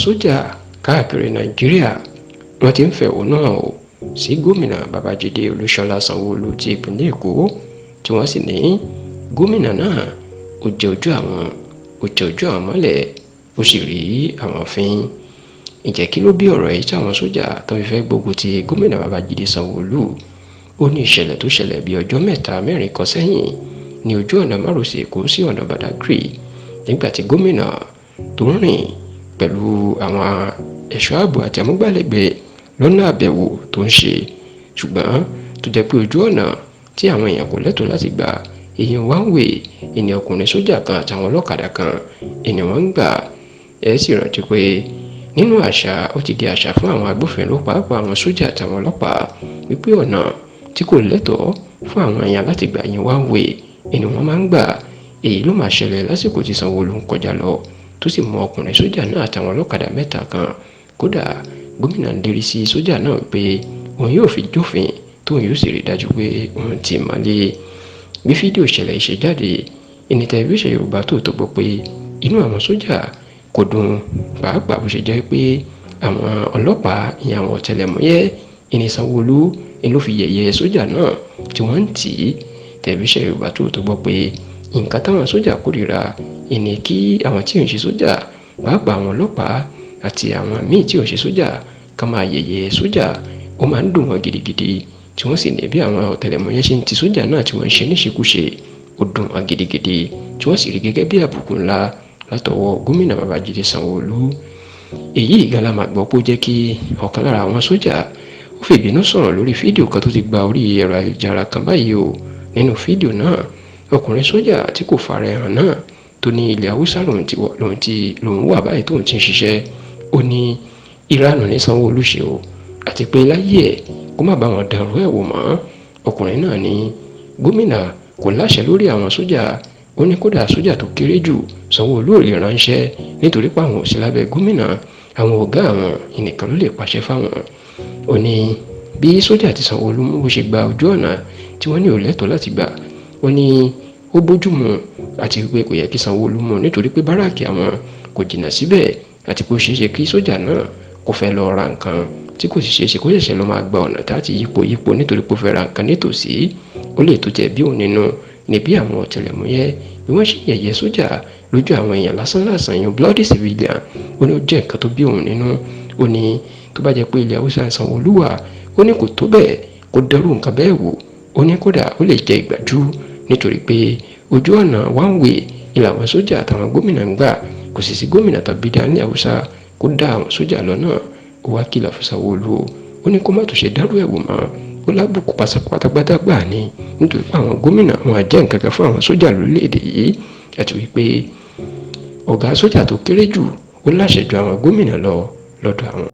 sójà káàkiri Nàìjíríà wọ́n ti ń fẹ̀hónú hàn o sí gómìnà Babájídé Olúṣọlá Sanwó-Olú ti ìpínlẹ̀ Èkó tí wọ́n sì ní gómìnà náà ó jẹ ojú àwọn mọ́lẹ̀ ó sì rí àwọn fín. Ǹjẹ́ kí ló bí ọ̀rọ̀ yìí táwọn sójà tó fi fẹ́ gbógun ti gómìnà Babájídé Sanwó-Olú? Ó ní ìṣẹ̀lẹ̀ tó ṣẹlẹ̀ bí ọjọ́ mẹ́rin kan sẹ́yìn ní ojú ọ̀nà márosẹ̀ Èkó sí ọ̀nà Badagry nígbà tí gómìnà tó ń rìn pẹ̀lú àwọn ẹ̀ṣọ́ ààbò àti amúgbálẹ́gbẹ̀ẹ́ lọ́nà àbẹ̀wò tó ń ṣe, ṣùgbọ́n tó jẹ́ pé ojú ọ̀nà tí àwọn èèyàn kò lẹ́tọ̀ọ́ láti gbà èèyàn wá ń wè ẹni ọkùnrin sójà kan àtàwọn ọlọ́kadà kan ẹni wọ́n ń gbà. Ẹ sì rántí pé nínú àṣà ó ti di àṣà fún àwọn agbófinró pàápàá àwọn sójà àtàwọn ọlọ́pàá wípé ọ̀nà tí kò lẹ́tọ̀ọ́ fún àwọn èèyàn láti gbà yẹn wá ń wè ẹni wọ́n máa ń gbà. Èyí ló máa ṣẹlẹ̀ lásìkò tí Sanwó-Olú ń kọjá lọ tó sì mú ọkùnrin sójà náà àtàwọn ọlọ́kadà mẹ́ta kan. Kódà gómìnà ń lérí sí sójà náà pé òun yóò fi jófin tóun yóò sì rí dájú pé òun ti mọ́lé. Bí fídíò ìṣẹ̀lẹ̀ yìí ṣe jáde, ẹni tẹlifíṣàn Yorùbá Tòótọ́ gbọ́ pé inú àwọn sójà kò dùn pàápàá bó ṣe jẹ́ pé àwọn ọlọ́pàá ìyẹn àwọn ọ̀tẹlẹ̀múyẹ́ ẹni Sanwó-Olú ló fi yẹ̀yẹ́ sójà náà tí wọ́n ń tì í. Tẹlifíṣàn Yorùbá Tòótọ́ gbọ́ pé nǹkan táwọn sójà kórìíra ìní kí àwọn tí ò ń ṣe sójà pàápàá àwọn ọlọ́pàá àti àwọn míì tí ò ń ṣe sójà ká máa yẹ̀yẹ́ sójà ó máa ń dùn wọ́n gidigidi tí wọ́n sì ní bí àwọn ọ̀tẹlẹ̀múyẹ́ ṣe ń ti sójà náà tí wọ́n ń ṣe níṣekúṣe ó dùn wọ́n gidigidi tí wọ́n sì rí gẹ́gẹ́ bí àbùkù ńlá látọwọ́ gómìnà Babájídé Sanwó-Olú. Èyí ìgalà máa gbọ́ pé ó jẹ́ kí ọ̀kan lára àwọn sójà ó fi ìbínú sọ̀rọ̀ lórí fídíò kan tó ti gba orí ẹ̀rọ ayélujára kan báyìí o. Nínú fídíò náà ọkùnrin sójà tí kò fara hàn náà tó ní ilẹ̀ Haúsá lòun wà báyìí tóun ti ń ṣiṣẹ́ ó ní ìranù ní Sanwó-Olú ṣe o àti pé láyé ẹ̀ kó má bá wọn dàrú ẹ̀ wò mọ́. Ọkùnrin náà ní gómìnà kò láṣẹ lórí àwọn sójà ó ní kódà sójà tó kéré jù Sanwó-Olú ò lè ránṣẹ́ nítorí pé àwọn ò sí lábẹ́ gómìnà, àwọn ọ̀gá àwọn ìnìkan ló lè pàṣẹ fáwọn. Ó ní bí sójà tí Sanwó-Olú mú bó ṣe gba ojú ọ̀nà tí wọ́n ní ò lẹ́tọ̀ọ́ láti gbà ó ní ó bójúmu àti pé kò yẹ kí Sanwó-Olú mú nítorí pé báràkì àwọn kò jìnnà síbẹ̀ àti pé ó ṣeé ṣe kí sójà náà kó fẹ́ lọ ra nǹkan tí kò sì ṣeé ṣe kó ṣẹ̀ṣẹ̀ lọ máa gba ọ̀nà táti yípo nítorí pé ó fẹ́ ra nǹkan nítòsí. Ó lè tó jẹ́ bí òun nínú ní bí àwọn ọ̀tẹlẹ̀múyẹ́ bí wọ́n ṣe yẹ̀yẹ́ sójà lójú àwọn èèyàn lásán yẹn bloody civilian ó ní ó jẹ́ nǹkan tó bí òun nínú. Ó ní tó bá jẹ́ pé ilẹ̀ Haúsá Sanwó-Olú wà ó ní kò tó bẹ́ẹ̀ kó dẹrù nǹkan bẹ́ẹ̀ wò ó ní kódà ó lè jẹ́ ìgbàjú nítorí pé ojú ọ̀nà one way ni làwọn sójà àtàwọn gómìnà ń gbà kò sì sí gómìnà tàbí dání Haúsá kó dá àwọn sójà lọ́nà. Ó wá kìlọ̀ fún Sanwó-Olú ó ní kó má tó ṣe dárú ẹ̀ wò mọ́ ó lábùkù pátápátá gbà ní nítorí pé àwọn gómìnà wọn àjẹ́ nǹkan kan fún àwọn sójà lórílẹ̀‐èdè yìí àti wípé ọ̀gá sójà tó kéré jù ó láṣẹ ju àwọn gómìnà lọ lọ́dọ̀ àwọn.